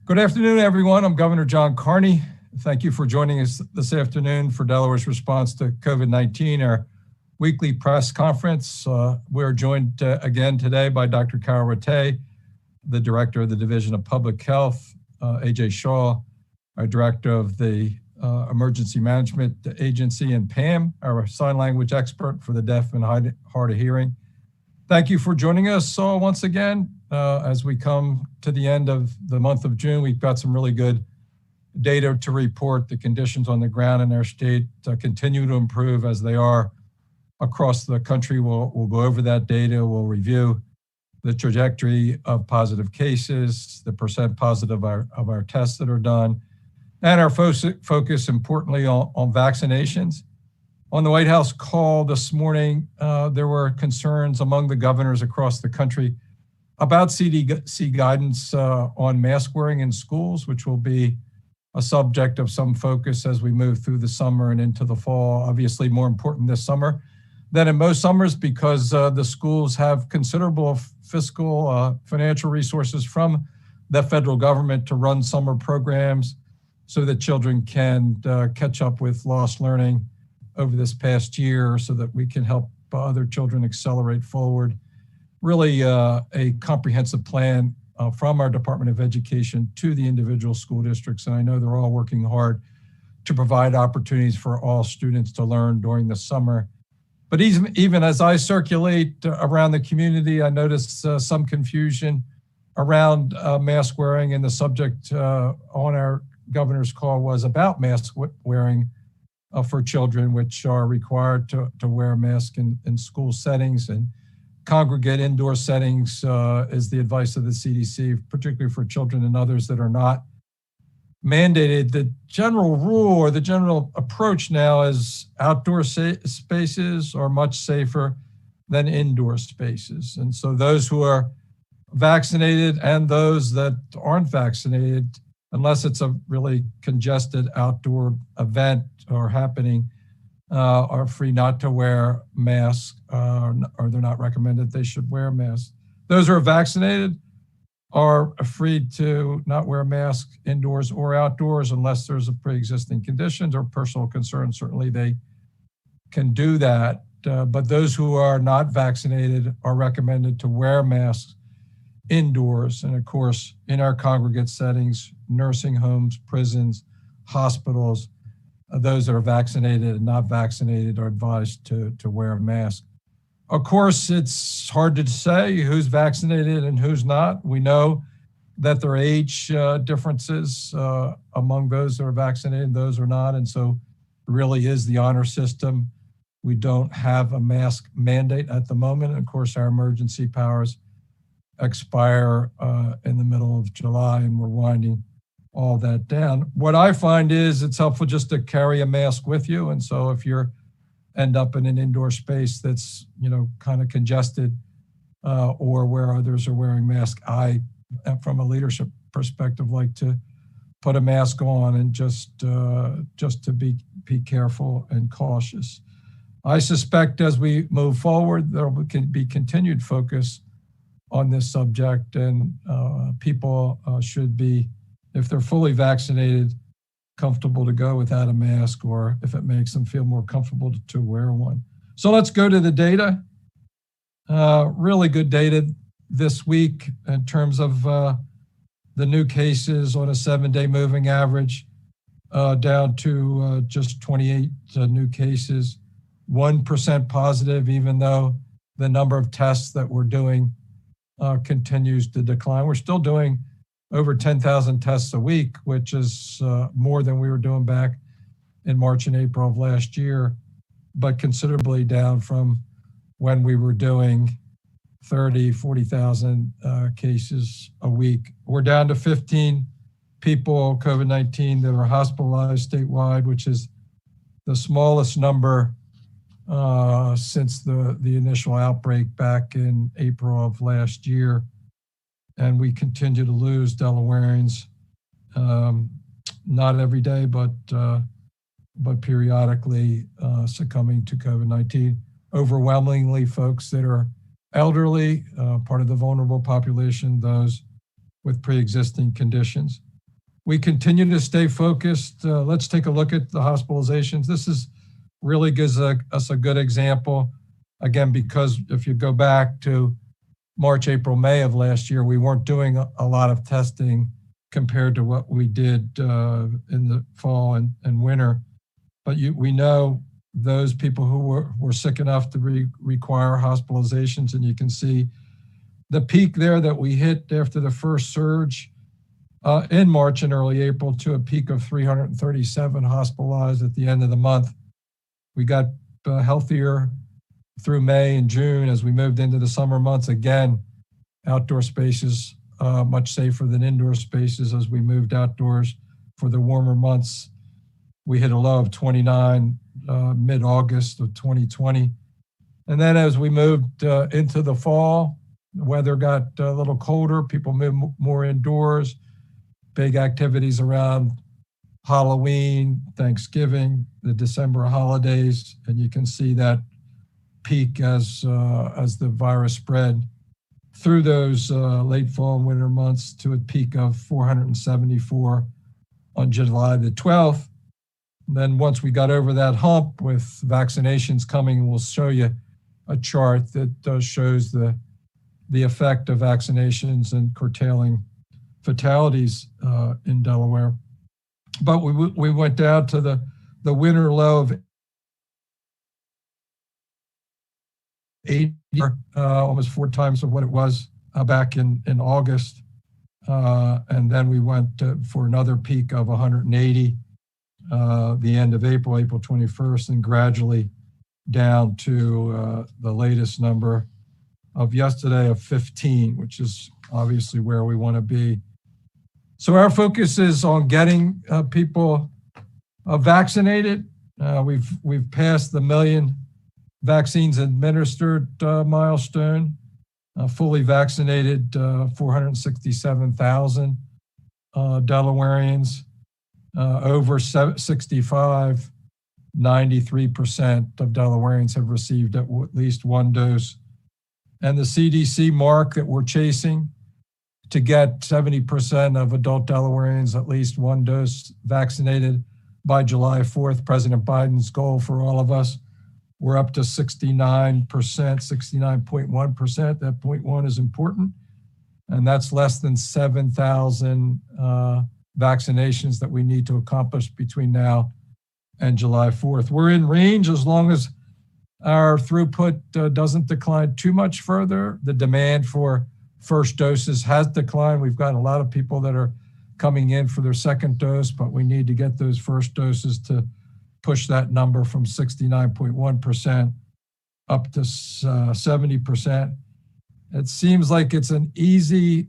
Good afternoon, everyone. I'm Governor John Carney. Thank you for joining us this afternoon for Delaware's response to COVID-19, our weekly press conference. We're joined again today by Dr. Carol Rattay, the Director of the Division of Public Health, AJ Shaw, our Director of the Emergency Management Agency, and Pam, our sign language expert for the deaf and hard of hearing. Thank you for joining us all once again. As we come to the end of the month of June, we've got some really good data to report. The conditions on the ground in our state continue to improve as they are across the country. We'll go over that data. We'll review the trajectory of positive cases, the percent positive of our tests that are done, and our focus importantly on vaccinations. On the White House call this morning, there were concerns among the governors across the country about CDC guidance on mask wearing in schools, which will be a subject of some focus as we move through the summer and into the fall. Obviously more important this summer than in most summers because the schools have considerable fiscal financial resources from the federal government to run summer programs so that children can catch up with lost learning over this past year so that we can help other children accelerate forward. Really a comprehensive plan from our Department of Education to the individual school districts. And I know they're all working hard to provide opportunities for all students to learn during the summer. But even as I circulate around the community, I noticed some confusion around mask wearing, and the subject on our governor's call was about mask wearing for children, which are required to wear a mask in school settings and congregate indoor settings is the advice of the CDC, particularly for children and others that are not mandated. The general rule or the general approach now is outdoor spaces are much safer than indoor spaces. And so those who are vaccinated and those that aren't vaccinated, unless it's a really congested outdoor event or happening, are free not to wear masks, or they're not recommended they should wear masks. Those who are vaccinated are free to not wear a mask indoors or outdoors unless there's a pre-existing conditions or personal concern. Certainly they can do that, but those who are not vaccinated are recommended to wear masks indoors. And of course, in our congregate settings, nursing homes, prisons, hospitals, those that are vaccinated and not vaccinated are advised to wear a mask. Of course, it's hard to say who's vaccinated and who's not. We know that there are age differences among those that are vaccinated and those who are not. And so it really is the honor system. We don't have a mask mandate at the moment. And of course, our emergency powers expire in the middle of July, and we're winding all that down. What I find is it's helpful just to carry a mask with you. And so if you end up in an indoor space that's, kind of congested or where others are wearing masks, I, from a leadership perspective, like to put a mask on and just to be careful and cautious. I suspect as we move forward, there will be continued focus on this subject, and people should be, if they're fully vaccinated, comfortable to go without a mask, or if it makes them feel more comfortable to wear one. So let's go to the data. Really good data this week in terms of the new cases on a 7-day moving average, down to just 28 new cases, 1% positive, even though the number of tests that we're doing continues to decline. We're still doing over 10,000 tests a week, which is more than we were doing back in March and April of last year, but considerably down from when we were doing 30, 40,000 cases a week. We're down to 15 people, COVID-19, that are hospitalized statewide, which is the smallest number since the initial outbreak back in April of last year. And we continue to lose Delawareans, not every day, but periodically succumbing to COVID-19. Overwhelmingly folks that are elderly, part of the vulnerable population, those with pre-existing conditions. We continue to stay focused. Let's take a look at the hospitalizations. This is really gives us a good example. Again, because if you go back to March, April, May of last year, we weren't doing a lot of testing compared to what we did in the fall and winter. But we know those people who were sick enough to require hospitalizations, and you can see the peak there that we hit after the first surge in March and early April to a peak of 337 hospitalized at the end of the month. We got healthier through May and June as we moved into the summer months. Again, outdoor spaces much safer than indoor spaces as we moved outdoors for the warmer months. We hit a low of 29 mid-August of 2020. And then as we moved into the fall, the weather got a little colder, people moved more indoors, big activities around Halloween, Thanksgiving, the December holidays, and you can see that peak as the virus spread through those late fall and winter months to a peak of 474 on July the 12th. And then once we got over that hump with vaccinations coming, we'll show you a chart that shows the effect of vaccinations and curtailing fatalities in Delaware. But we went down to the winter low of 80, almost 4 times of what it was back in August. And then we went for another peak of 180 the end of April 21st, and gradually down to the latest number of yesterday of 15, which is obviously where we want to be. So our focus is on getting people vaccinated. We've passed the 1 million vaccines administered milestone, fully vaccinated 467,000 Delawareans, over 65, 93% of Delawareans have received at least 1 dose. And the CDC mark that we're chasing to get 70% of adult Delawareans at least 1 dose vaccinated by July 4th, President Biden's goal for all of us. We're up to 69%, 69.1%. That 0.1 is important. And that's less than 7,000 vaccinations that we need to accomplish between now and July 4th. We're in range as long as our throughput doesn't decline too much further. The demand for first doses has declined. We've got a lot of people that are coming in for their second dose, but we need to get those first doses to push that number from 69.1% up to 70%. It seems like it's an easy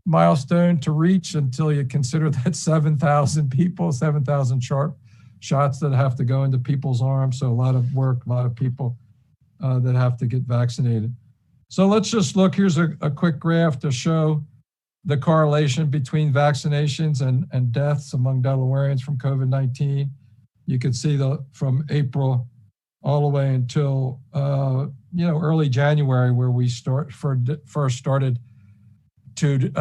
milestone to reach until you consider that 7,000 people, 7,000 shots that have to go into people's arms. So a lot of work, a lot of people that have to get vaccinated. So let's just look, here's a quick graph to show the correlation between vaccinations and deaths among Delawareans from COVID-19. You can see from April all the way until early January, where we first started to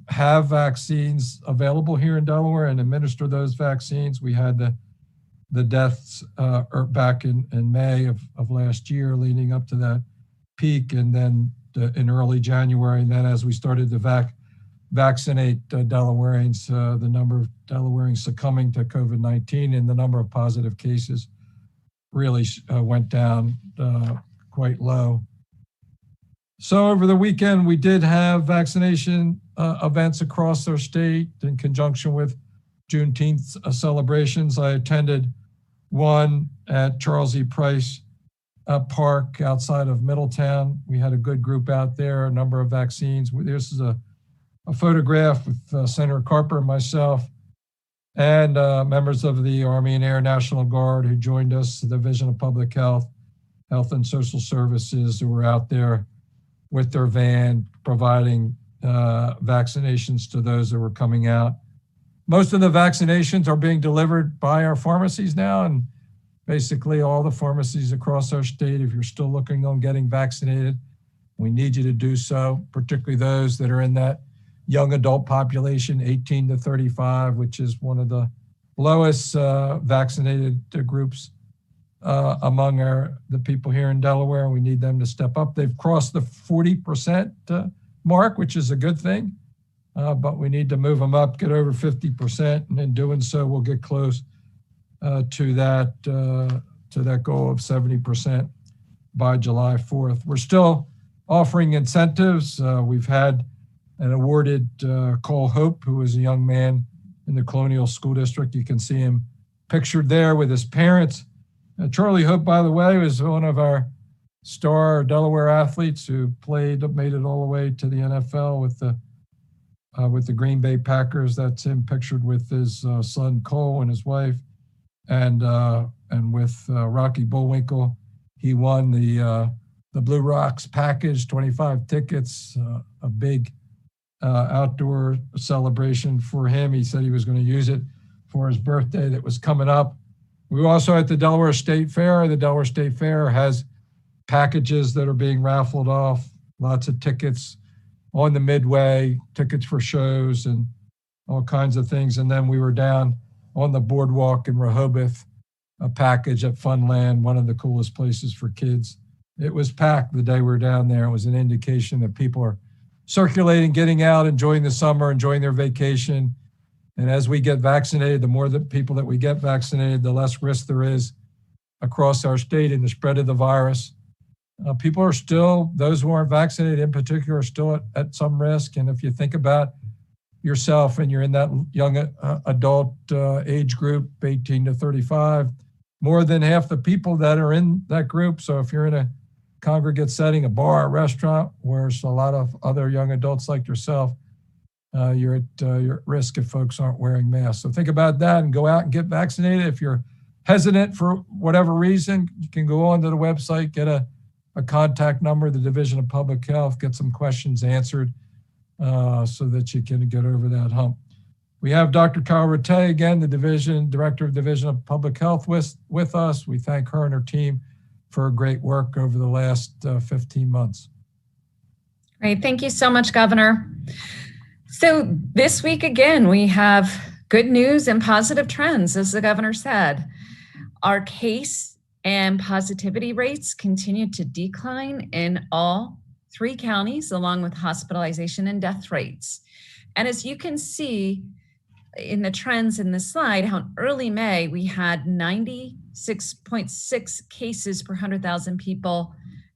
have vaccines available here in Delaware and administer those vaccines. We had the deaths back in May of last year, leading up to that peak, and then in early January. And then as we started to vaccinate Delawareans, the number of Delawareans succumbing to COVID-19 and the number of positive cases really went down quite low. So over the weekend, we did have vaccination events across our state in conjunction with Juneteenth celebrations. I attended one at Charles E. Price Park outside of Middletown. We had a good group out there, a number of vaccines. This is a photograph with Senator Carper and myself and members of the Army and Air National Guard who joined us, the Division of Public Health, Health and Social Services, who were out there with their van providing vaccinations to those that were coming out. Most of the vaccinations are being delivered by our pharmacies now, and basically all the pharmacies across our state, if you're still looking on getting vaccinated, we need you to do so, particularly those that are in that young adult population, 18 to 35, which is one of the lowest vaccinated groups among the people here in Delaware. We need them to step up. They've crossed the 40% mark, which is a good thing, but we need to move them up, get over 50%, and in doing so, we'll get close to that goal of 70% by July 4th. We're still offering incentives. We've had an awarded Cole Hope, who is a young man in the Colonial School District. You can see him pictured there with his parents. Charlie Hope, by the way, was one of our star Delaware athletes who made it all the way to the NFL with the Green Bay Packers. That's him pictured with his son Cole and his wife, and with Rocky Bullwinkle. He won the Blue Rocks package, 25 tickets, a big outdoor celebration for him. He said he was going to use it for his birthday that was coming up. We were also at the Delaware State Fair. The Delaware State Fair has packages that are being raffled off, lots of tickets on the midway, tickets for shows and all kinds of things. And then we were down on the boardwalk in Rehoboth, a package at Funland, one of the coolest places for kids. It was packed the day we were down there. It was an indication that people are circulating, getting out, enjoying the summer, enjoying their vacation. And as we get vaccinated, the more the people that we get vaccinated, the less risk there is across our state in the spread of the virus. People are still, those who aren't vaccinated in particular, are still at some risk. And if you think about yourself and you're in that young adult age group, 18 to 35, more than half the people that are in that group. So if you're in a congregate setting, a bar, a restaurant, where there's a lot of other young adults like yourself, you're at risk if folks aren't wearing masks. So think about that and go out and get vaccinated. If you're hesitant for whatever reason, you can go onto the website, get a contact number, the Division of Public Health, get some questions answered so that you can get over that hump. We have Dr. Kyle Rattay again, the Director of Division of Public Health with us. We thank her and her team for great work over the last 15 months. Great, thank you so much, Governor. So this week, again, we have good news and positive trends, as the governor said. Our case and positivity rates continue to decline in all 3 counties, along with hospitalization and death rates. And as you can see in the trends in this slide, how in early May, we had 96.6 cases per 100,000 people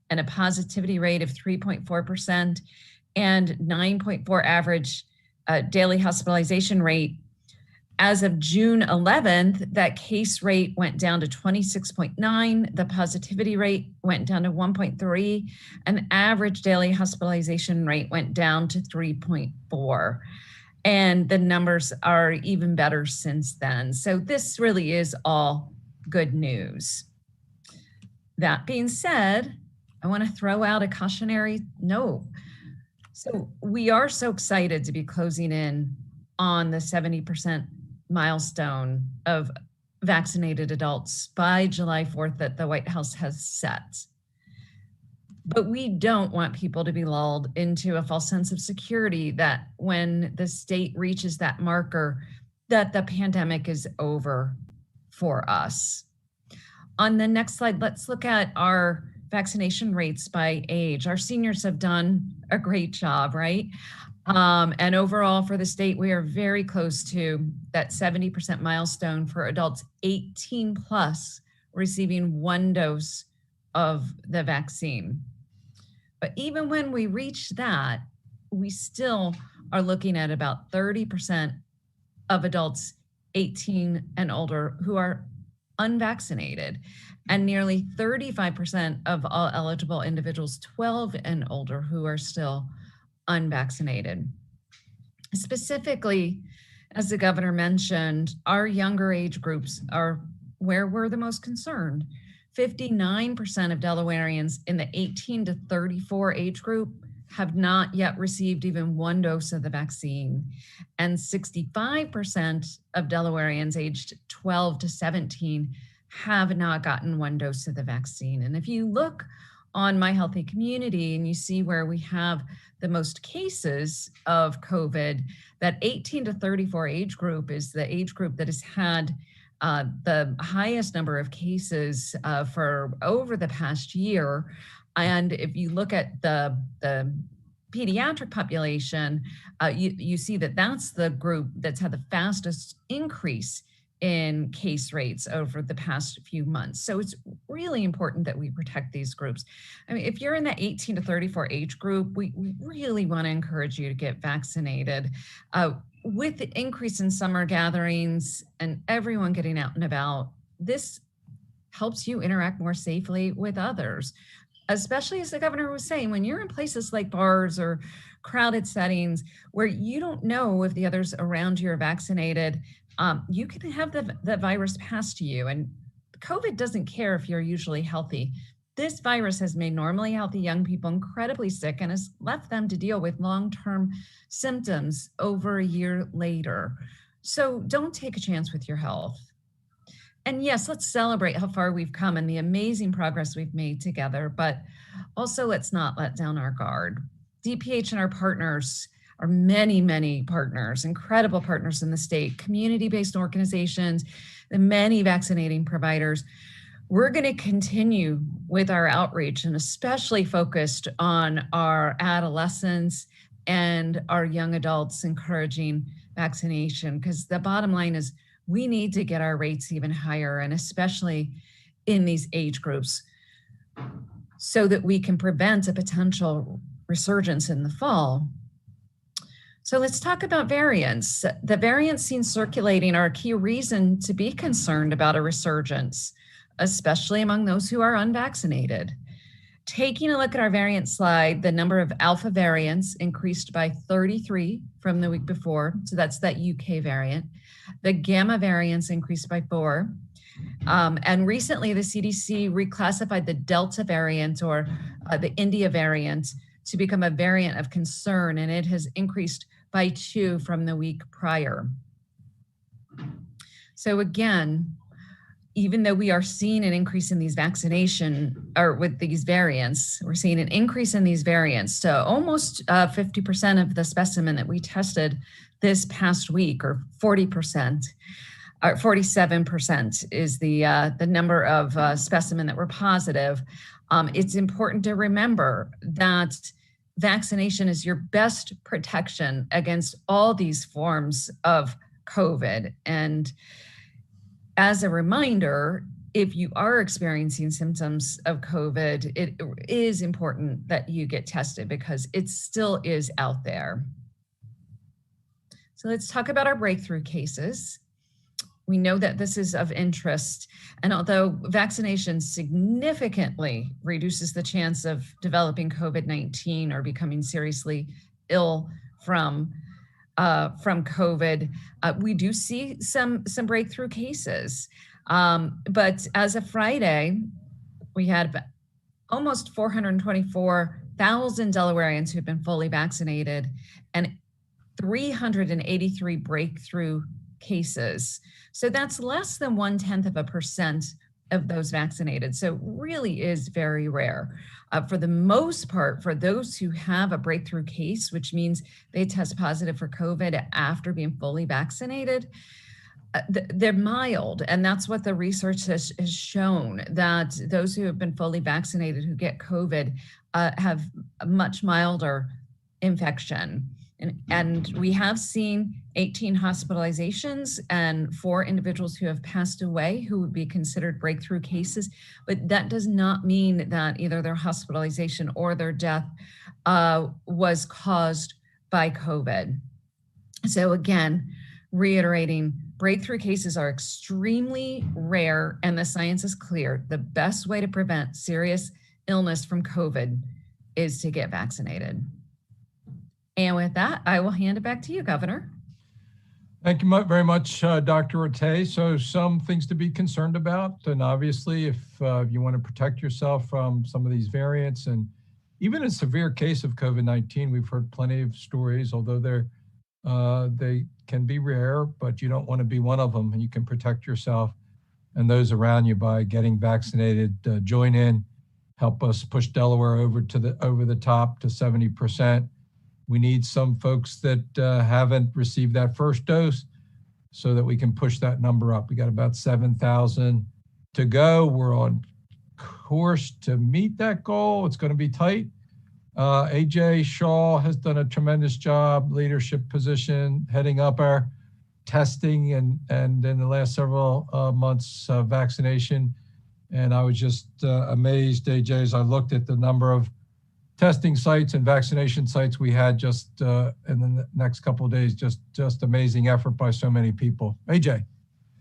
and a positivity rate of 3.4%. And 9.4 average daily hospitalization rate. As of June 11th, that case rate went down to 26.9. The positivity rate went down to 1.3, and the average daily hospitalization rate went down to 3.4. And the numbers are even better since then. So this really is all good news. That being said, I want to throw out a cautionary note. So we are so excited to be closing in on the 70% milestone of vaccinated adults by July 4th that the White House has set. But we don't want people to be lulled into a false sense of security that when the state reaches that marker, that the pandemic is over for us. On the next slide, let's look at our vaccination rates by age. Our seniors have done a great job, right? And overall for the state, we are very close to that 70% milestone for adults 18 plus receiving 1 dose of the vaccine. But even when we reach that, we still are looking at about 30% of adults 18 and older who are unvaccinated, and nearly 35% of all eligible individuals 12 and older who are still unvaccinated. Specifically, as the governor mentioned, our younger age groups are where we're the most concerned. 59% of Delawareans in the 18 to 34 age group have not yet received even 1 dose of the vaccine. And 65% of Delawareans aged 12 to 17 have not gotten 1 dose of the vaccine. And if you look on My Healthy Community and you see where we have the most cases of COVID, that 18 to 34 age group is the age group that has had the highest number of cases for over the past year. And if you look at the pediatric population, you see that that's the group that's had the fastest increase in case rates over the past few months. So it's really important that we protect these groups. I mean, if you're in the 18 to 34 age group, we really want to encourage you to get vaccinated. With the increase in summer gatherings and everyone getting out and about, this helps you interact more safely with others. Especially as the governor was saying, when you're in places like bars or crowded settings where you don't know if the others around you are vaccinated, you can have the virus pass to you. And COVID doesn't care if you're usually healthy. This virus has made normally healthy young people incredibly sick and has left them to deal with long-term symptoms over a year later. So don't take a chance with your health. And yes, let's celebrate how far we've come and the amazing progress we've made together, but also let's not let down our guard. DPH and our partners, our many partners, incredible partners in the state, community-based organizations, the many vaccinating providers. We're going to continue with our outreach and especially focused on our adolescents and our young adults, encouraging vaccination, because the bottom line is we need to get our rates even higher, and especially in these age groups, so that we can prevent a potential resurgence in the fall. So let's talk about variants. The variants seen circulating are a key reason to be concerned about a resurgence, especially among those who are unvaccinated. Taking a look at our variant slide, the number of alpha variants increased by 33 from the week before. So that's that UK variant. The gamma variants increased by 4. And recently the CDC reclassified the Delta variant or the India variant to become a variant of concern, and it has increased by 2 from the week prior. So again, even though we are seeing an increase in these vaccination or with these variants, we're seeing an increase in these variants to almost 50% of the specimen that we tested this past week, or 40%, or 47% is the number of specimen that were positive. It's important to remember that vaccination is your best protection against all these forms of COVID. And as a reminder, if you are experiencing symptoms of COVID, it is important that you get tested because it still is out there. So let's talk about our breakthrough cases. We know that this is of interest, and although vaccination significantly reduces the chance of developing COVID-19 or becoming seriously ill from COVID, we do see some breakthrough cases. But as of Friday, we had almost 424,000 Delawareans who had been fully vaccinated and 383 breakthrough cases. So that's less than 0.1% of those vaccinated. So really is very rare. For the most part, for those who have a breakthrough case, which means they test positive for COVID after being fully vaccinated, they're mild. And that's what the research has shown, that those who have been fully vaccinated who get COVID have a much milder infection. And we have seen 18 hospitalizations and 4 individuals who have passed away who would be considered breakthrough cases, but that does not mean that either their hospitalization or their death was caused by COVID. So again, reiterating, breakthrough cases are extremely rare and the science is clear. The best way to prevent serious illness from COVID is to get vaccinated. And with that, I will hand it back to you, Governor. Thank you very much, Dr. Rattay. So some things to be concerned about. And obviously, if you want to protect yourself from some of these variants, and even a severe case of COVID-19, we've heard plenty of stories, although they can be rare, but you don't want to be one of them. And you can protect yourself and those around you by getting vaccinated. Join in help us push Delaware over the top to 70%. We need some folks that haven't received that first dose so that we can push that number up. We got about 7,000 to go. We're on course to meet that goal. It's going to be tight. AJ Shaw has done a tremendous job, leadership position, heading up our testing and in the last several months vaccination. And I was just amazed, AJ, as I looked at the number of testing sites and vaccination sites we had just in the next couple of days. Just amazing effort by so many people. AJ.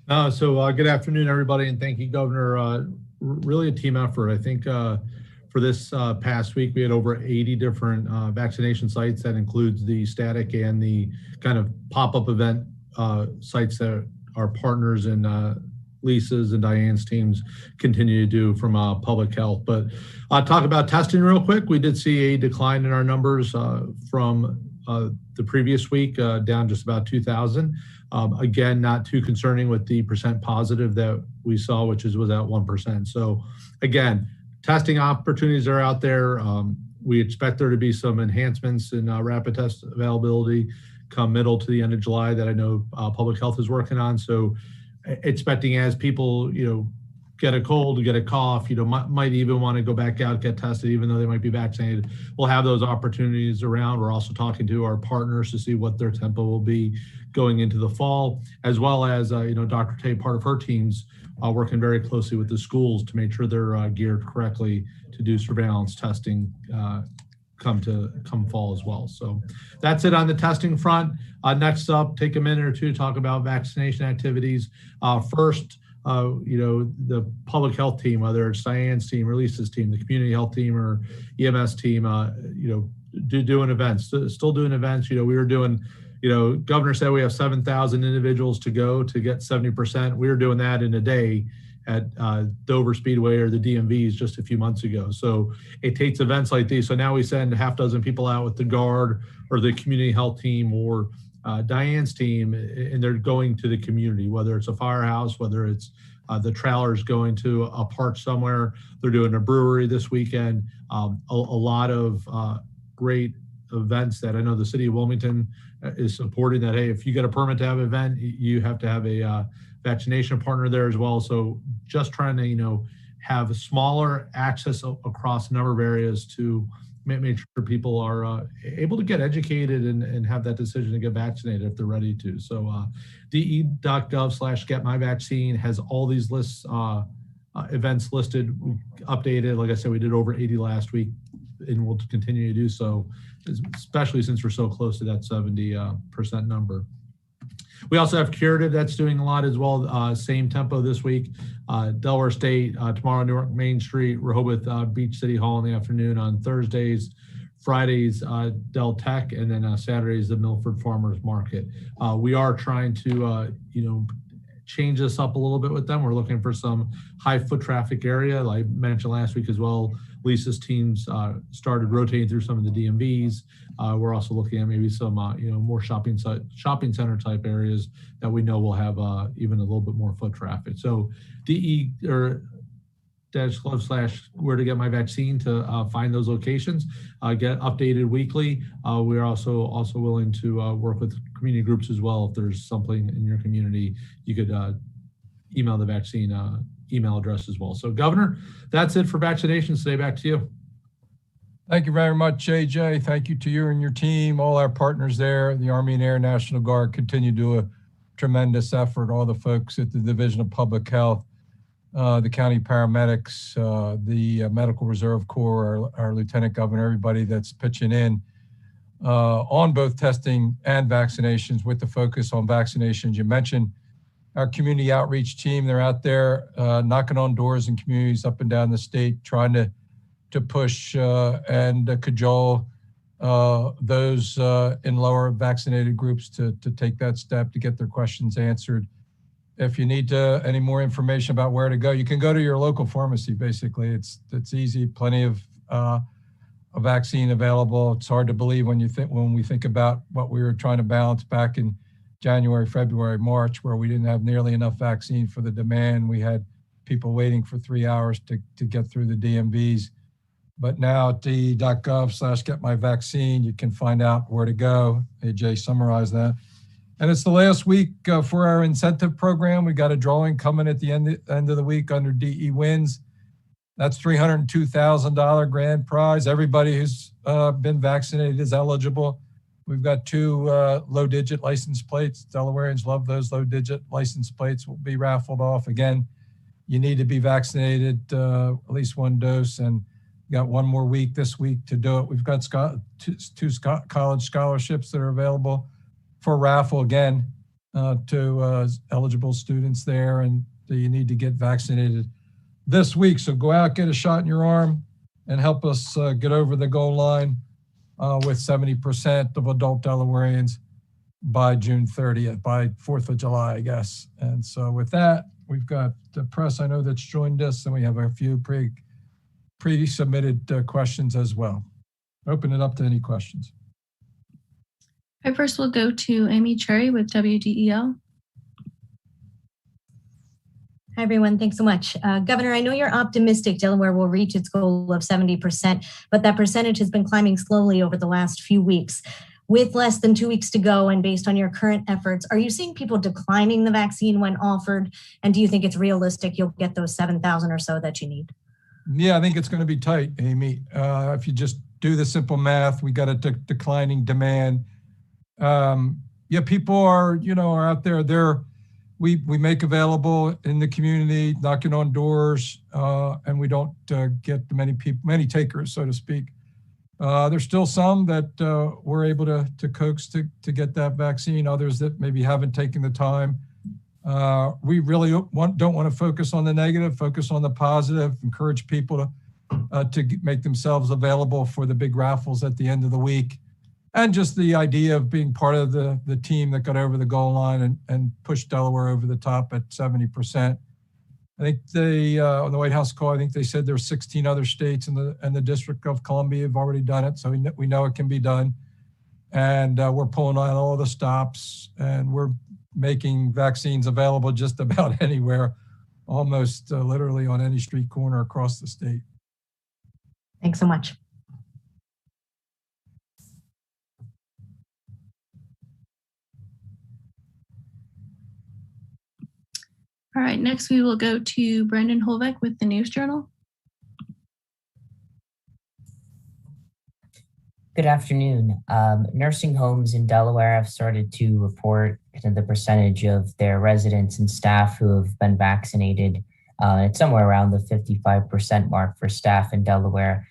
Good afternoon, everybody, and thank you, Governor. Really a team effort. I think for this past week, we had over 80 different vaccination sites. That includes the static and the kind of pop-up event sites that our partners and Lisa's and Diane's teams continue to do from public health. But talk about testing real quick. We did see a decline in our numbers from the previous week, down just about 2,000. Again, not too concerning with the percent positive that we saw, which was at 1%. So again, testing opportunities are out there. We expect there to be some enhancements in rapid test availability come middle to the end of July that I know public health is working on. So expecting as people, get a cold, get a cough, might even want to go back out, get tested, even though they might be vaccinated. We'll have those opportunities around. We're also talking to our partners to see what their tempo will be going into the fall, as well as, Dr. Tay, part of her teams, working very closely with the schools to make sure they're geared correctly to do surveillance testing come fall as well. So that's it on the testing front. Next up, take a minute or two to talk about vaccination activities. First, the public health team, whether it's Diane's team or Lisa's team, the community health team or EMS team, doing events, still doing events. We were doing, Governor said we have 7,000 individuals to go to get 70%. We were doing that in a day at Dover Speedway or the DMVs just a few months ago. So it takes events like these. So now we send a half dozen people out with the Guard or the community health team or Diane's team, and they're going to the community, whether it's a firehouse, whether it's the trailers going to a park somewhere. They're doing a brewery this weekend. A lot of great events that I know the city of Wilmington is supporting that. Hey, if you get a permit to have an event, you have to have a vaccination partner there as well. So just trying to, have smaller access across a number of areas to make sure people are able to get educated and have that decision to get vaccinated if they're ready to. So de.gov/getmyvaccine has all these lists, events listed, updated. Like I said, we did over 80 last week and we'll continue to do so, especially since we're so close to that 70% number. We also have Curative that's doing a lot as well. Same tempo this week. Delaware State, tomorrow Newark Main Street, Rehoboth Beach City Hall in the afternoon on Thursdays, Fridays, Del Tech, and then Saturdays, the Milford Farmers Market. We are trying to, change this up a little bit with them. We're looking for some high foot traffic area. Like I mentioned last week as well, Lisa's teams started rotating through some of the DMVs. We're also looking at maybe some, more shopping center type areas that we know will have even a little bit more foot traffic. So de.gov/where to get my vaccine to find those locations, get updated weekly. We're also willing to work with community groups as well. If there's something in your community, you could email the vaccine email address as well. So Governor, that's it for vaccinations today. Back to you. Thank you very much, AJ. Thank you to you and your team, all our partners there, the Army and Air National Guard continue to do a tremendous effort, all the folks at the Division of Public Health, the county paramedics, the Medical Reserve Corps, our Lieutenant Governor, everybody that's pitching in on both testing and vaccinations with the focus on vaccinations. You mentioned our community outreach team. They're out there knocking on doors in communities up and down the state, trying to push and cajole those in lower vaccinated groups to take that step to get their questions answered. If you need any more information about where to go, you can go to your local pharmacy. Basically, it's easy. Plenty of a vaccine available. It's hard to believe when we think about what we were trying to balance back in January, February, March, where we didn't have nearly enough vaccine for the demand. We had people waiting for 3 hours to get through the DMVs. But now at de.gov/getmyvaccine, you can find out where to go. AJ summarized that. And it's the last week for our incentive program. We got a drawing coming at the end of the week under DE Wins. That's $302,000 grand prize. Everybody who's been vaccinated is eligible. We've got 2 low-digit license plates. Delawareans love those low-digit license plates. Will be raffled off. Again, you need to be vaccinated, at least 1 dose, and you got 1 more week this week to do it. We've got two college scholarships that are available for raffle again to eligible students there, and you need to get vaccinated this week. So go out, get a shot in your arm, and help us get over the goal line with 70% of adult Delawareans by June 30th, by 4th of July, I guess. And so with that, we've got the press I know that's joined us, and we have a few pre-submitted questions as well. Open it up to any questions. All right, first we'll go to Amy Cherry with WDEL. Hi, everyone. Thanks so much. Governor, I know you're optimistic Delaware will reach its goal of 70%, but that percentage has been climbing slowly over the last few weeks. With less than 2 weeks to go and based on your current efforts, are you seeing people declining the vaccine when offered? And do you think it's realistic you'll get those 7,000 or so that you need? Yeah, I think it's going to be tight, Amy. If you just do the simple math, we got a declining demand. Yeah, people are out there. We make available in the community, knocking on doors, and we don't get many takers, so to speak. There's still some that we're able to coax to get that vaccine. Others that maybe haven't taken the time. We really don't want to focus on the negative, focus on the positive, encourage people to make themselves available for the big raffles at the end of the week. And just the idea of being part of the team that got over the goal line and pushed Delaware over the top at 70%. I think on the White House call, I think they said there were 16 other states and the District of Columbia have already done it. So we know it can be done. And we're pulling on all the stops, and we're making vaccines available just about anywhere, almost literally on any street corner across the state. Thanks so much. All right, next we will go to Brendan Holbeck with the News Journal. Good afternoon. Nursing homes in Delaware have started to report the percentage of their residents and staff who have been vaccinated. It's somewhere around the 55% mark for staff in Delaware.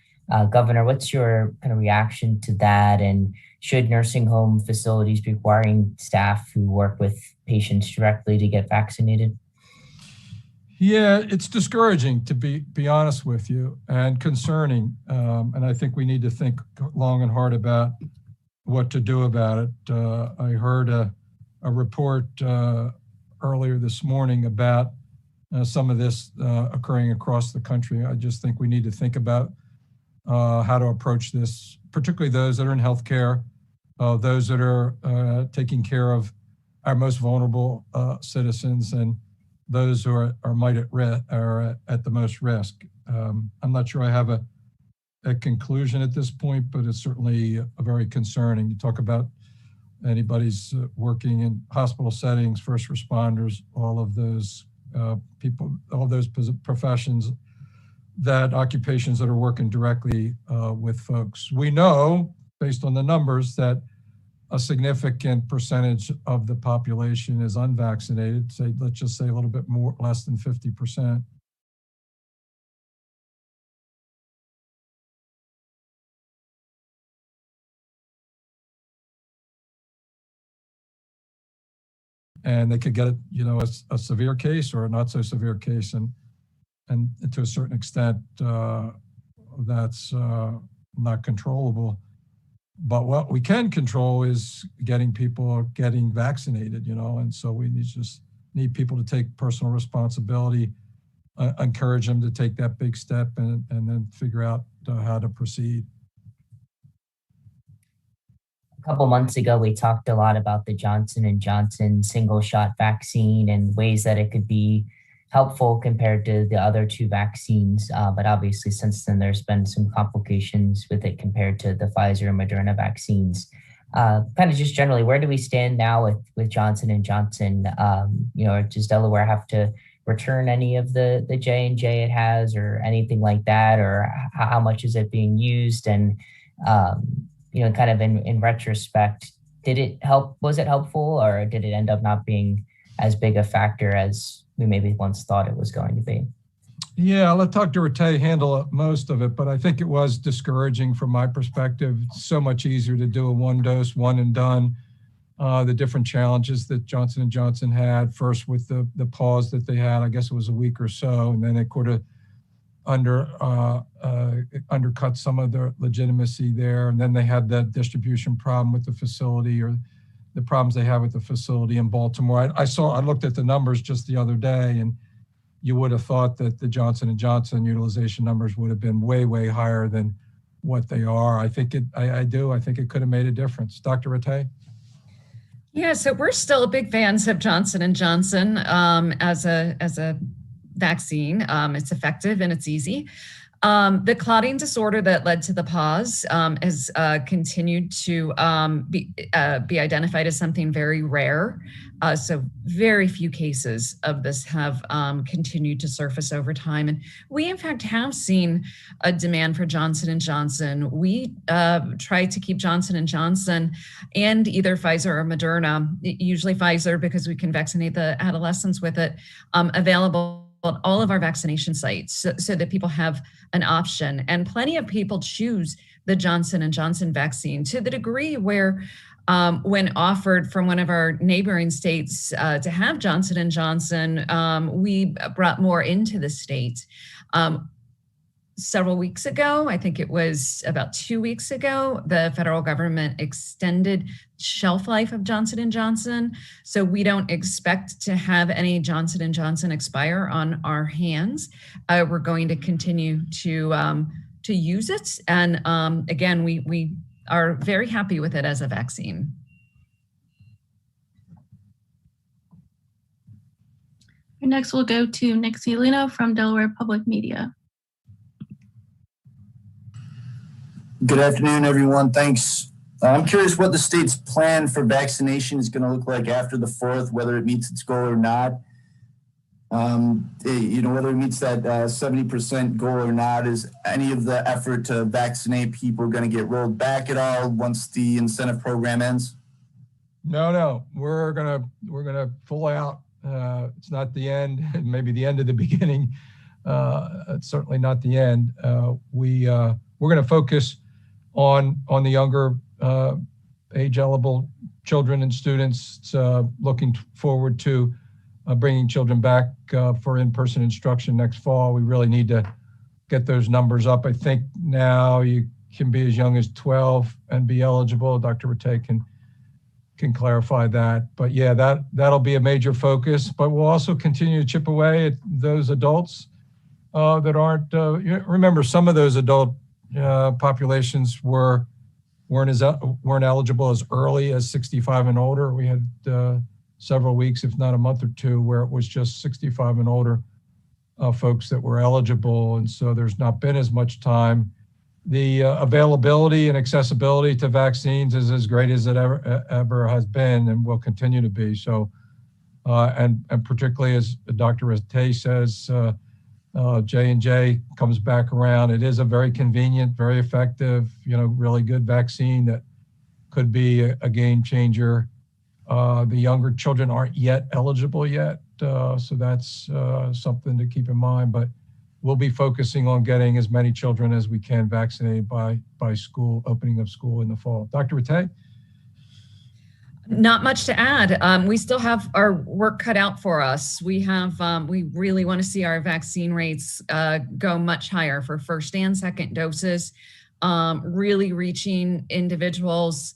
Governor, what's your kind of reaction to that? And should nursing home facilities be requiring staff who work with patients directly to get vaccinated? Yeah, it's discouraging, to be honest with you, and concerning. And I think we need to think long and hard about what to do about it. I heard a report earlier this morning about some of this occurring across the country. I just think we need to think about how to approach this, particularly those that are in healthcare, those that are taking care of our most vulnerable citizens, and those who are at the most risk. I'm not sure I have a conclusion at this point, but it's certainly a very concerning. You talk about anybody's working in hospital settings, first responders, all of those people, all those professions, that occupations that are working directly with folks. We know, based on the numbers, that a significant percentage of the population is unvaccinated. Let's just say a little bit more, less than 50%. And they could get a severe case or a not so severe case, and to a certain extent, that's not controllable. But what we can control is getting people getting vaccinated, and so we just need people to take personal responsibility, encourage them to take that big step, and then figure out how to proceed. A couple months ago, we talked a lot about the Johnson & Johnson single shot vaccine and ways that it could be helpful compared to the other two vaccines. But obviously, since then, there's been some complications with it compared to the Pfizer and Moderna vaccines. Kind of just generally, where do we stand now with Johnson and Johnson? Does Delaware have to return any of the J&J it has, or anything like that, or how much is it being used? And kind of in retrospect, did it help? Was it helpful, or did it end up not being as big a factor as we maybe once thought it was going to be? Yeah, I'll let Dr. Rattay handle most of it, but I think it was discouraging from my perspective. It's so much easier to do a one dose, one and done. The different challenges that Johnson & Johnson had, first with the pause that they had, I guess it was a week or so, and then it could have undercut some of their legitimacy there. And then they had that distribution problem with the facility, or the problems they have with the facility in Baltimore. I looked at the numbers just the other day, and you would have thought that the Johnson & Johnson utilization numbers would have been way, way higher than what they are. I think it could have made a difference. Dr. Rattay? Yeah, so we're still big fans of Johnson & Johnson as a vaccine. It's effective and it's easy. The clotting disorder that led to the pause has continued to be identified as something very rare. So very few cases of this have continued to surface over time. And we, in fact, have seen a demand for Johnson & Johnson. We try to keep Johnson & Johnson and either Pfizer or Moderna, usually Pfizer because we can vaccinate the adolescents with it, available at all of our vaccination sites so that people have an option. And plenty of people choose the Johnson & Johnson vaccine to the degree where when offered from one of our neighboring states to have Johnson & Johnson, we brought more into the state. Several weeks ago, I think it was about 2 weeks ago, the federal government extended shelf life of Johnson & Johnson. So we don't expect to have any Johnson & Johnson expire on our hands. We're going to continue to use it. And again, we are very happy with it as a vaccine. Next, we'll go to Nick Cialino from Delaware Public Media. Good afternoon, everyone. Thanks. I'm curious what the state's plan for vaccination is going to look like after the 4th, whether it meets its goal or not. Whether it meets that 70% goal or not. Is any of the effort to vaccinate people going to get rolled back at all once the incentive program ends? No, we're gonna pull out. It's not the end. Maybe the end of the beginning. It's certainly not the end. We're going to focus on the younger age-eligible children and students, looking forward to bringing children back for in-person instruction next fall. We really need to get those numbers up. I think now you can be as young as 12 and be eligible. Dr. Rattay can clarify that. But yeah, that'll be a major focus. But we'll also continue to chip away at those adults that aren't. Remember, some of those adult populations weren't eligible as early as 65 and older. We had several weeks, if not a month or two, where it was just 65 and older folks that were eligible, and so there's not been as much time. The availability and accessibility to vaccines is as great as it ever has been, and will continue to be. So, and particularly as Dr. Rattay says, J&J comes back around. It is a very convenient, very effective, really good vaccine that could be a game changer. The younger children aren't yet eligible yet, so that's something to keep in mind. But we'll be focusing on getting as many children as we can vaccinated by school, opening of school in the fall. Dr. Rattay? Not much to add. We still have our work cut out for us. We really want to see our vaccine rates go much higher for first and second doses, really reaching individuals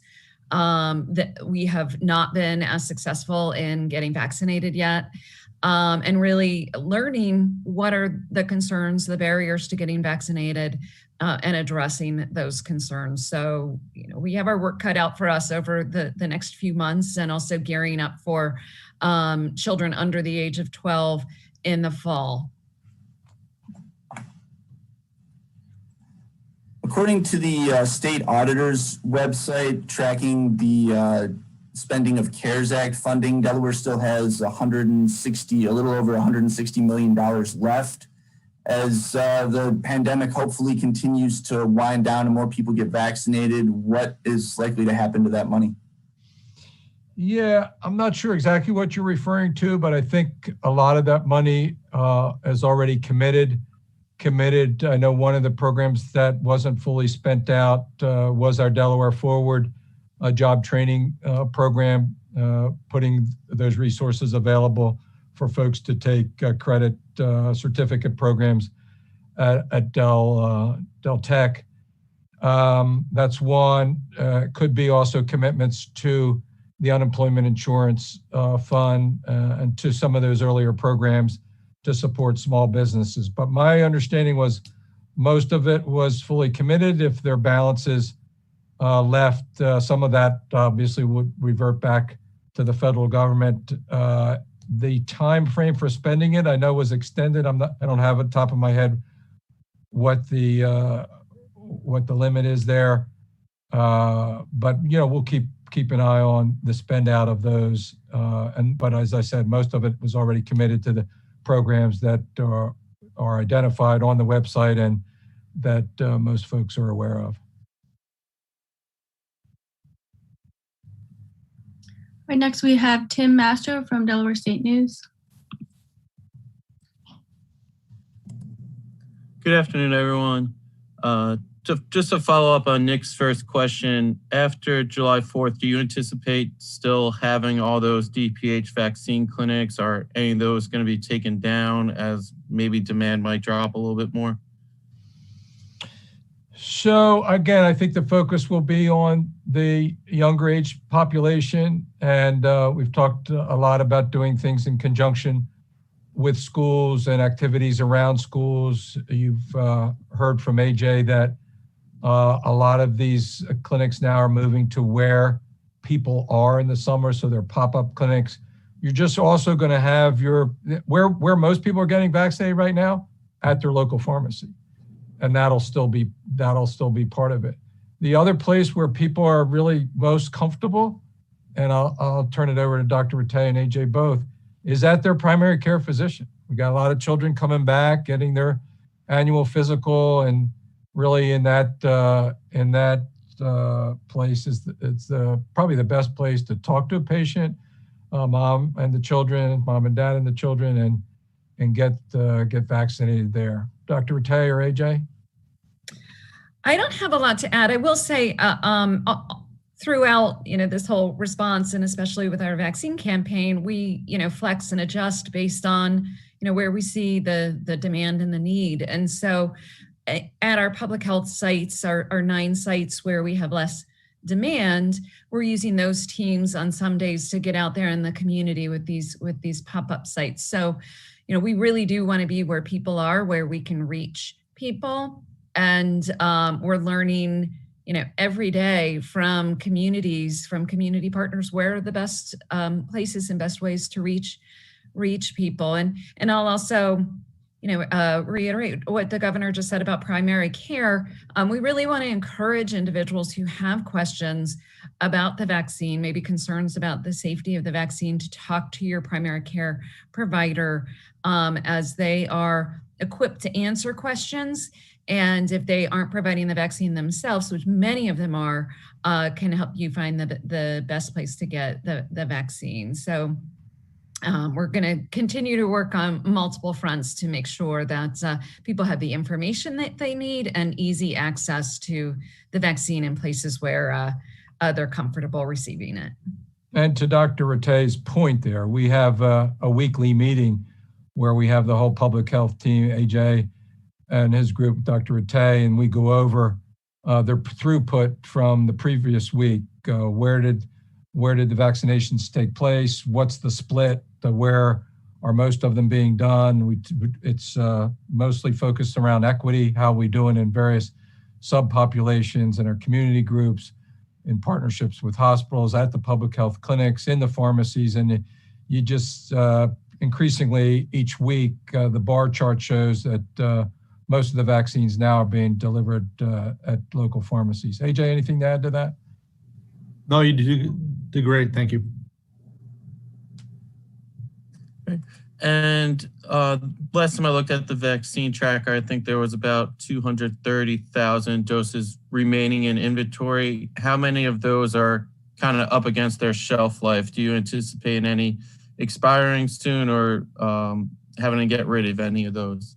that we have not been as successful in getting vaccinated yet, and really learning what are the concerns, the barriers to getting vaccinated, and addressing those concerns. So, we have our work cut out for us over the next few months, and also gearing up for children under the age of 12 in the fall. According to the state auditor's website tracking the spending of CARES Act funding, Delaware still has a little over $160 million left. As the pandemic hopefully continues to wind down and more people get vaccinated, what is likely to happen to that money? Yeah, I'm not sure exactly what you're referring to, but I think a lot of that money is already committed. I know one of the programs that wasn't fully spent out was our Delaware Forward job training program, putting those resources available for folks to take credit certificate programs at Del Tech. That's one. Could be also commitments to the unemployment insurance fund and to some of those earlier programs to support small businesses. But my understanding was most of it was fully committed. If there are balances left, some of that obviously would revert back to the federal government. The time frame for spending it, I know, was extended. I don't have at the top of my head what the limit is there. But we'll keep an eye on the spend out of those. But as I said, most of it was already committed to the programs that are identified on the website and that most folks are aware of. Right, next we have Tim Mastro from Delaware State News. Good afternoon, everyone. Just to follow up on Nick's first question, after July 4th, do you anticipate still having all those DPH vaccine clinics? Are any of those going to be taken down as maybe demand might drop a little bit more? So again, I think the focus will be on the younger age population. And we've talked a lot about doing things in conjunction with schools and activities around schools. You've heard from AJ that a lot of these clinics now are moving to where people are in the summer. So they're pop-up clinics. You're just also going to have where most people are getting vaccinated right now at their local pharmacy. And that'll still be part of it. The other place where people are really most comfortable, and I'll turn it over to Dr. Rattay and AJ both, is at their primary care physician. We got a lot of children coming back, getting their annual physical, and really in that place it's probably the best place to talk to a patient, mom and dad and the children, and get vaccinated there. Dr. Rattay or AJ? I don't have a lot to add. I will say throughout this whole response, and especially with our vaccine campaign, we flex and adjust based on where we see the demand and the need. And so at our public health sites, our 9 sites where we have less demand, we're using those teams on some days to get out there in the community with these pop-up sites. So we really do want to be where people are, where we can reach people. And we're learning, every day from communities, from community partners, where are the best places and best ways to reach people. And I'll also, reiterate what the governor just said about primary care. We really want to encourage individuals who have questions about the vaccine, maybe concerns about the safety of the vaccine, to talk to your primary care provider as they are equipped to answer questions. And if they aren't providing the vaccine themselves, which many of them are, can help you find the best place to get the vaccine. So we're going to continue to work on multiple fronts to make sure that people have the information that they need and easy access to the vaccine in places where they're comfortable receiving it. And to Dr. Rattay's point there, we have a weekly meeting where we have the whole public health team, AJ and his group, Dr. Rattay, and we go over their throughput from the previous week. Where did the vaccinations take place? What's the split? Where are most of them being done? It's mostly focused around equity, how we doing in various subpopulations in our community groups, in partnerships with hospitals, at the public health clinics, in the pharmacies, and you just increasingly each week, the bar chart shows that most of the vaccines now are being delivered at local pharmacies. AJ, anything to add to that? No, you did great. Thank you. And last time I looked at the vaccine tracker, I think there was about 230,000 doses remaining in inventory. How many of those are kind of up against their shelf life? Do you anticipate any expiring soon, or having to get rid of any of those?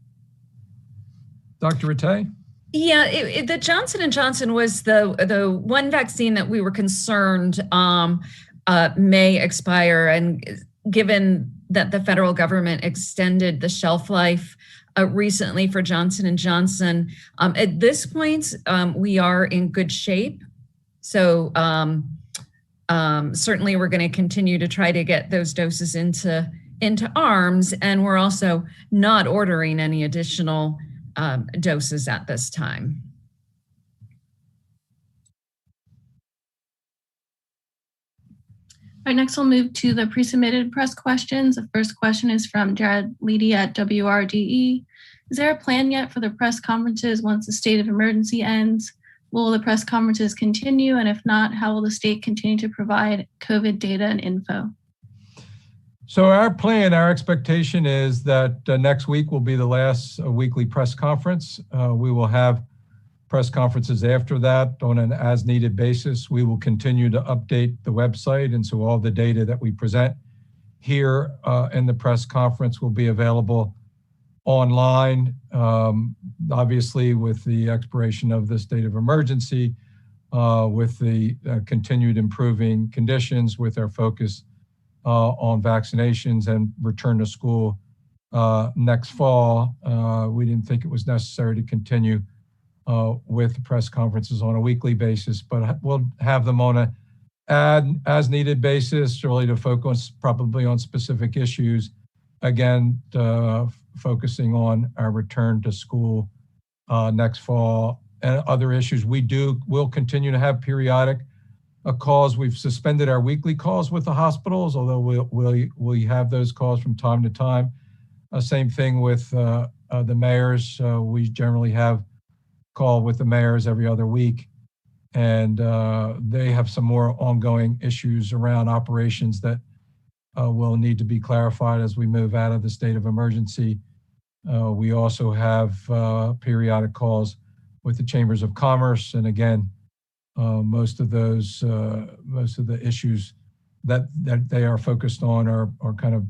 Dr. Rattay? Yeah, the Johnson & Johnson was the one vaccine that we were concerned may expire, and given that the federal government extended the shelf life recently for Johnson & Johnson, at this point, we are in good shape. So certainly we're going to continue to try to get those doses into arms, and we're also not ordering any additional doses at this time. All right, next we'll move to the pre-submitted press questions. The first question is from Jared Leedy at WRDE. Is there a plan yet for the press conferences once the state of emergency ends? Will the press conferences continue? And if not, how will the state continue to provide COVID data and info? So our expectation is that next week will be the last weekly press conference. We will have press conferences after that on an as-needed basis. We will continue to update the website, and so all the data that we present here in the press conference will be available online. Obviously, with the expiration of the state of emergency, with the continued improving conditions, with our focus on vaccinations and return to school next fall, we didn't think it was necessary to continue with the press conferences on a weekly basis, but we'll have them on a as needed basis, really to focus probably on specific issues. Again, focusing on our return to school next fall and other issues. We'll continue to have periodic calls. We've suspended our weekly calls with the hospitals, although we have those calls from time to time. Same thing with the mayors. We generally have call with the mayors every other week, and they have some more ongoing issues around operations that will need to be clarified as we move out of the state of emergency. We also have periodic calls with the chambers of commerce, and again, most of the issues that they are focused on are kind of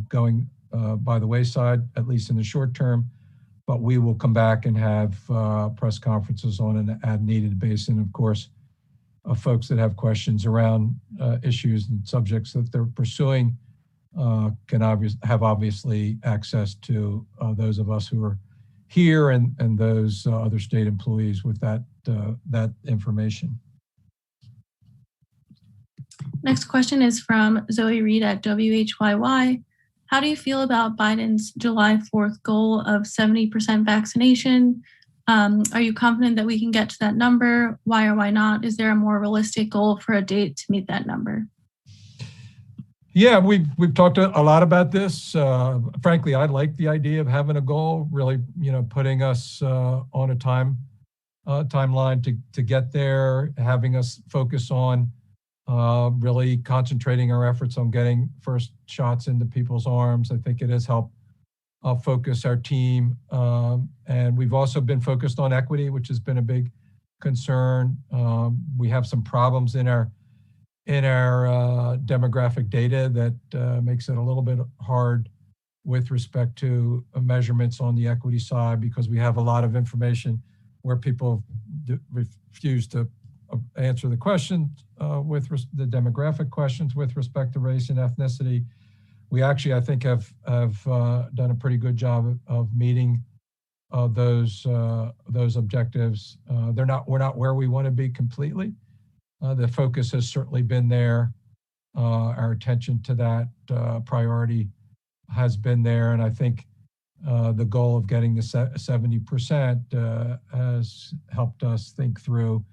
going by the wayside, at least in the short term. But we will come back and have press conferences on an as-needed basis. And of course, folks that have questions around issues and subjects that they're pursuing can obviously access to those of us who are here and those other state employees with that information. Next question is from Zoe Reed at WHYY. How do you feel about Biden's July 4th goal of 70% vaccination? Are you confident that we can get to that number? Why or why not? Is there a more realistic goal for a date to meet that number? Yeah, we've talked a lot about this. Frankly, I like the idea of having a goal, really, putting us on a timeline to get there, having us focus on really concentrating our efforts on getting first shots into people's arms. I think it has helped focus our team. And we've also been focused on equity, which has been a big concern. We have some problems in our demographic data that makes it a little bit hard with respect to measurements on the equity side, because we have a lot of information where people refuse to answer the questions with the demographic questions with respect to race and ethnicity. We actually, I think, have done a pretty good job of meeting those objectives. We're not where we want to be completely. The focus has certainly been there. Our attention to that priority has been there, and I think the goal of getting to 70% has helped us think through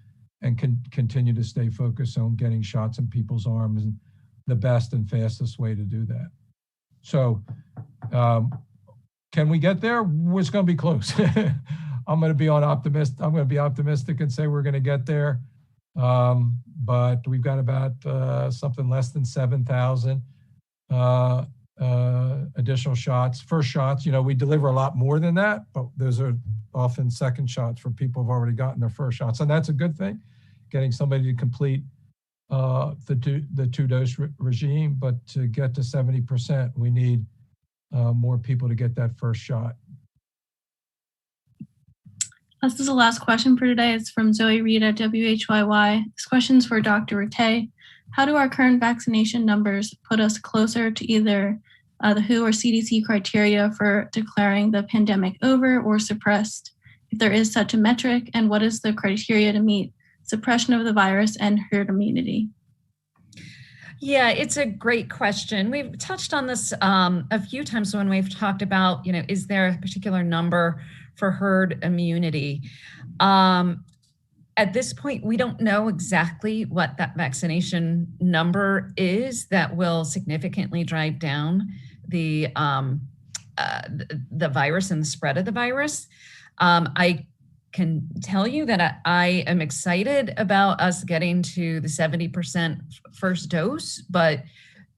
and continue to stay focused on getting shots in people's arms and the best and fastest way to do that. So can we get there? It's going to be close. I'm going to be optimistic and say we're going to get there. But we've got about something less than 7,000 additional shots, first shots. You know, we deliver a lot more than that, but those are often second shots for people who've already gotten their first shots. And that's a good thing, getting somebody to complete the two-dose regime. But to get to 70%, we need more people to get that first shot. This is the last question for today. It's from Zoe Reed at WHYY. This question's for Dr. Rattay. How do our current vaccination numbers put us closer to either the WHO or CDC criteria for declaring the pandemic over or suppressed, if there is such a metric, and what is the criteria to meet suppression of the virus and herd immunity? Yeah, it's a great question. We've touched on this a few times when we've talked about, you know, is there a particular number for herd immunity? At this point, we don't know exactly what that vaccination number is that will significantly drive down the virus and the spread of the virus. I can tell you that I am excited about us getting to the 70% first dose, but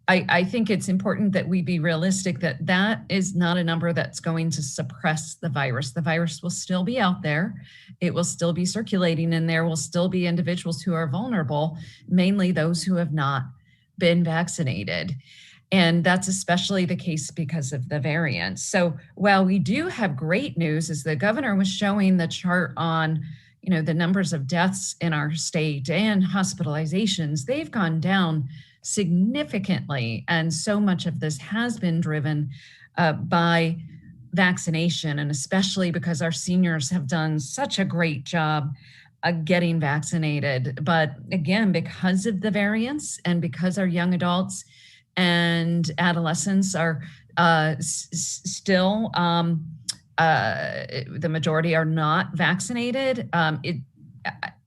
I think it's important that we be realistic that that is not a number that's going to suppress the virus. The virus will still be out there. It will still be circulating, and there will still be individuals who are vulnerable, mainly those who have not been vaccinated. And that's especially the case because of the variants. So while we do have great news, as the governor was showing the chart on, you know, the numbers of deaths in our state and hospitalizations, they've gone down significantly. And so much of this has been driven by vaccination, and especially because our seniors have done such a great job getting vaccinated. But again, because of the variants and because our young adults and adolescents are still, the majority are not vaccinated,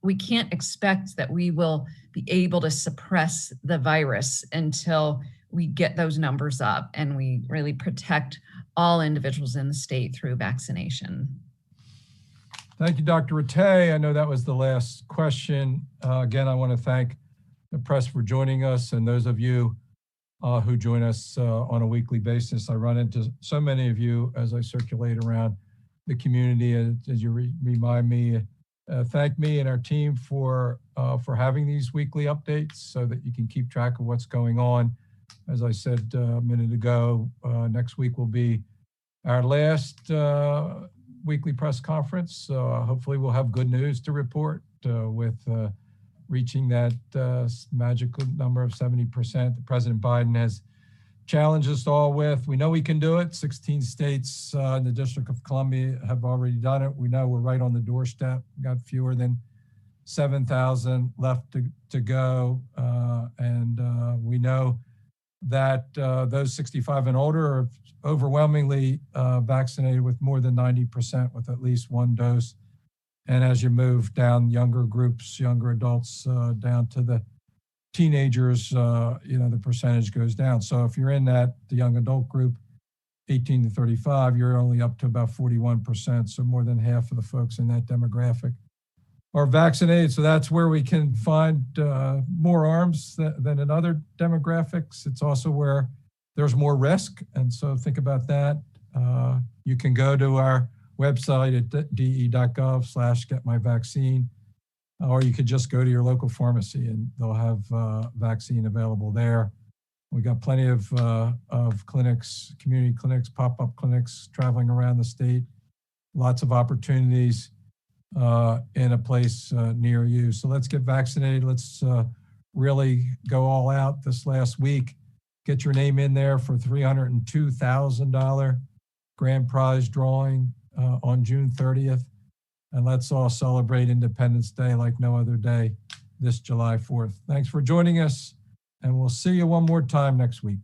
we can't expect that we will be able to suppress the virus until we get those numbers up and we really protect all individuals in the state through vaccination. Thank you, Dr. Rattay. I know that was the last question. Again, I want to thank the press for joining us, and those of you who join us on a weekly basis. I run into so many of you as I circulate around the community. As you remind me, thank me and our team for having these weekly updates so that you can keep track of what's going on. As I said a minute ago, next week will be our last weekly press conference. So hopefully we'll have good news to report with reaching that magical number of 70% that President Biden has challenged us all with. We know we can do it. 16 states in the District of Columbia have already done it. We know we're right on the doorstep. We've got fewer than 7,000 left to go. And we know that those 65 and older are overwhelmingly vaccinated with more than 90% with at least one dose. And as you move down younger groups, younger adults down to the teenagers, the percentage goes down. So if you're in the young adult group, 18 to 35, you're only up to about 41%. So more than half of the folks in that demographic are vaccinated. So that's where we can find more arms than in other demographics. It's also where there's more risk. And so think about that. You can go to our website at de.gov/getmyvaccine, or you could just go to your local pharmacy and they'll have vaccine available there. We got plenty of clinics, community clinics, pop-up clinics traveling around the state. Lots of opportunities in a place near you. So let's get vaccinated. Let's really go all out this last week. Get your name in there for $302,000 grand prize drawing on June 30th. And let's all celebrate Independence Day like no other day this July 4th. Thanks for joining us, and we'll see you one more time next week.